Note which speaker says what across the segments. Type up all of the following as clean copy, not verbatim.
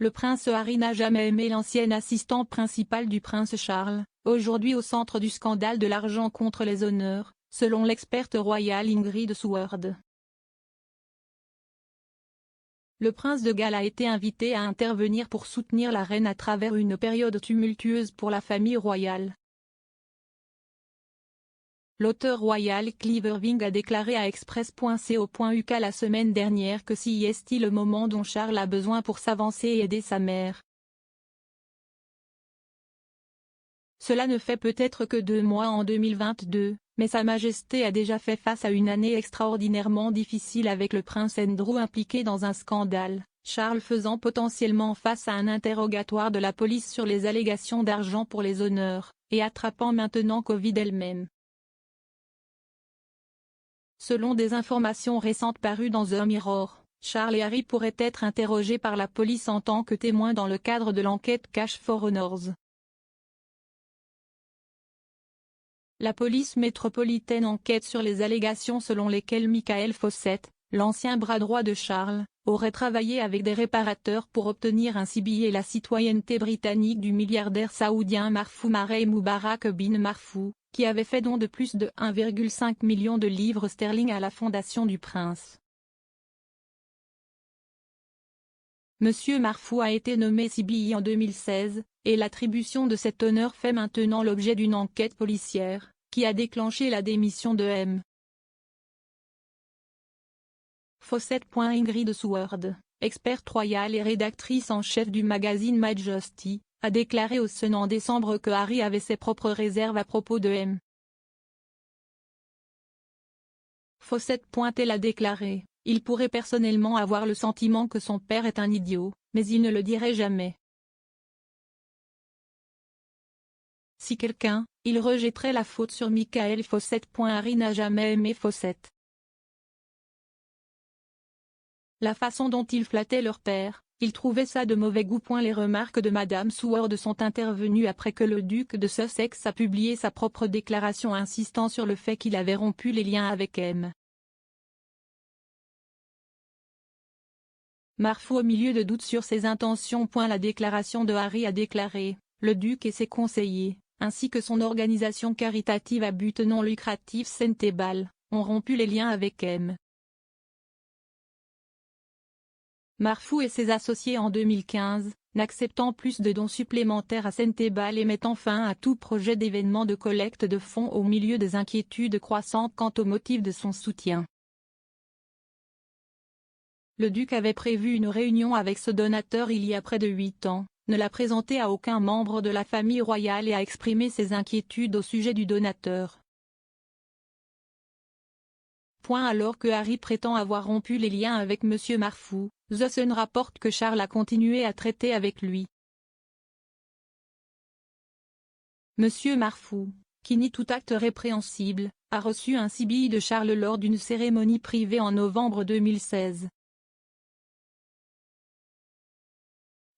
Speaker 1: Le prince Harry n'a jamais aimé l'ancien assistant principal du prince Charles, aujourd'hui au centre du scandale de l'argent contre les honneurs, selon l'experte royale Ingrid Seward. Le prince de Galles a été invité à intervenir pour soutenir la reine à travers une période tumultueuse pour la famille royale. L'auteur royal Clive Irving a déclaré à Express.co.uk la semaine dernière que si est le moment dont Charles a besoin pour s'avancer et aider sa mère. Cela ne fait peut-être que 2 mois en 2022, mais Sa Majesté a déjà fait face à une année extraordinairement difficile avec le prince Andrew impliqué dans un scandale, Charles faisant potentiellement face à un interrogatoire de la police sur les allégations d'argent pour les honneurs, et attrapant maintenant Covid elle-même. Selon des informations récentes parues dans The Mirror, Charles et Harry pourraient être interrogés par la police en tant que témoins dans le cadre de l'enquête Cash for Honors. La police métropolitaine enquête sur les allégations selon lesquelles Michael Fawcett, l'ancien bras droit de Charles, aurait travaillé avec des réparateurs pour obtenir un CBI et la citoyenneté britannique du milliardaire saoudien Marfou Marey Moubarak bin Marfou, qui avait fait don de plus de 1,5 million de livres sterling à la fondation du prince. Monsieur Marfou a été nommé CBI en 2016, et l'attribution de cet honneur fait maintenant l'objet d'une enquête policière, qui a déclenché la démission de M. Fawcett. Ingrid Seward, experte royale et rédactrice en chef du magazine Majesty, a déclaré au Sun en décembre que Harry avait ses propres réserves à propos de M. Fawcett. Elle a déclaré, « Il pourrait personnellement avoir le sentiment que son père est un idiot, mais il ne le dirait jamais. Si quelqu'un, il rejetterait la faute sur Michael Fawcett. Harry n'a jamais aimé Fawcett. La façon dont ils flattaient leur père, il trouvait ça de mauvais goût. Les remarques de Madame Seward sont intervenues après que le duc de Sussex a publié sa propre déclaration insistant sur le fait qu'il avait rompu les liens avec M. Marfou au milieu de doutes sur ses intentions. La déclaration de Harry a déclaré, « Le duc et ses conseillers, ainsi que son organisation caritative à but non lucratif Sentebale, ont rompu les liens avec M. Marfou et ses associés en 2015, n'acceptant plus de dons supplémentaires à Sentebale et mettant fin à tout projet d'événement de collecte de fonds au milieu des inquiétudes croissantes quant au motif de son soutien. Le duc avait prévu une réunion avec ce donateur il y a près de 8 ans, ne l'a présenté à aucun membre de la famille royale et a exprimé ses inquiétudes au sujet du donateur. Alors que Harry prétend avoir rompu les liens avec M. Marfou, The Sun rapporte que Charles a continué à traiter avec lui. M. Marfou, qui nie tout acte répréhensible, a reçu un CBI de Charles lors d'une cérémonie privée en novembre 2016.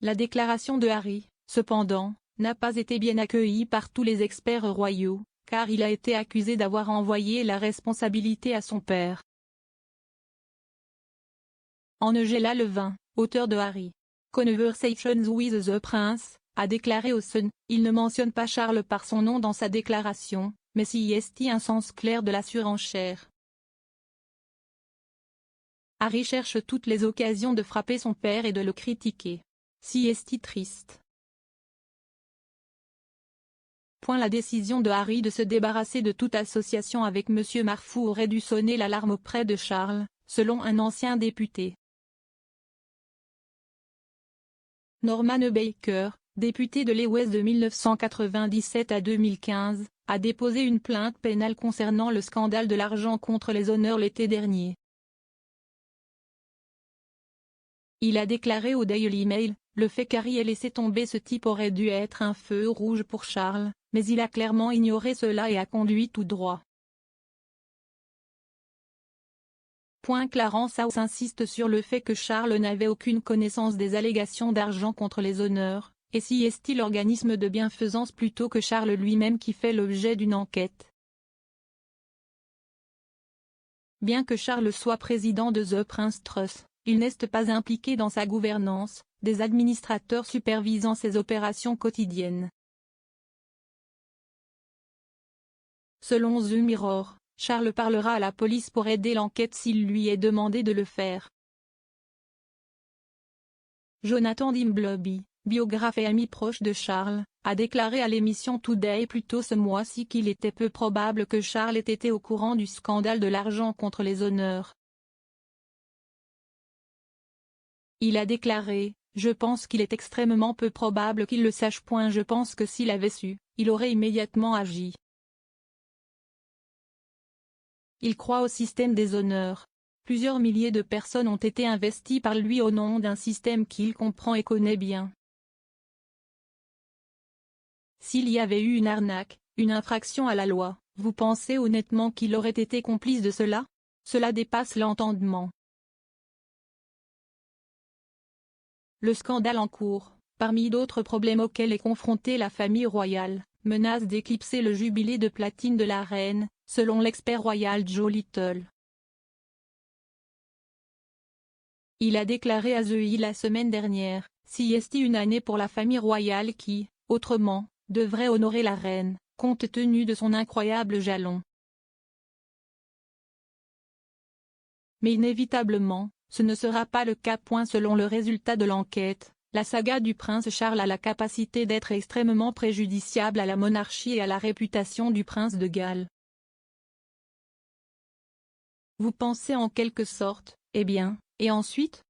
Speaker 1: La déclaration de Harry, cependant, n'a pas été bien accueillie par tous les experts royaux, car il a été accusé d'avoir envoyé la responsabilité à son père. Angela Levin, auteur de Harry, Conversations with the Prince, a déclaré au Sun, « Il ne mentionne pas Charles par son nom dans sa déclaration, mais s'y est un sens clair de la surenchère. Harry cherche toutes les occasions de frapper son père et de le critiquer. Si est triste. » La décision de Harry de se débarrasser de toute association avec M. Marfou aurait dû sonner l'alarme auprès de Charles, selon un ancien député. Norman Baker, député de l'Est de 1997 à 2015, a déposé une plainte pénale concernant le scandale de l'argent contre les honneurs l'été dernier. Il a déclaré au Daily Mail, « Le fait qu'Harry ait laissé tomber ce type aurait dû être un feu rouge pour Charles, mais il a clairement ignoré cela et a conduit tout droit. » Clarence House insiste sur le fait que Charles n'avait aucune connaissance des allégations d'argent contre les honneurs, et si est-il l'organisme de bienfaisance plutôt que Charles lui-même qui fait l'objet d'une enquête. Bien que Charles soit président de The Prince Trust, il n'est pas impliqué dans sa gouvernance, des administrateurs supervisant ses opérations quotidiennes. Selon The Mirror, Charles parlera à la police pour aider l'enquête s'il lui est demandé de le faire. Jonathan Dimbleby, biographe et ami proche de Charles, a déclaré à l'émission Today plus tôt ce mois-ci qu'il était peu probable que Charles ait été au courant du scandale de l'argent contre les honneurs. Il a déclaré « Je pense qu'il est extrêmement peu probable qu'il le sache. Je pense que s'il avait su, il aurait immédiatement agi. Il croit au système des honneurs. Plusieurs milliers de personnes ont été investies par lui au nom d'un système qu'il comprend et connaît bien. S'il y avait eu une arnaque, une infraction à la loi, vous pensez honnêtement qu'il aurait été complice de cela? Cela dépasse l'entendement. » Le scandale en cours, parmi d'autres problèmes auxquels est confrontée la famille royale, menace d'éclipser le jubilé de platine de la reine, selon l'expert royal Joe Little. Il a déclaré à The Hill la semaine dernière, s'y est une année pour la famille royale qui, autrement, devrait honorer la reine, compte tenu de son incroyable jalon. Mais inévitablement, ce ne sera pas le cas. Selon le résultat de l'enquête, la saga du prince Charles a la capacité d'être extrêmement préjudiciable à la monarchie et à la réputation du prince de Galles. Vous pensez en quelque sorte, eh bien, et ensuite?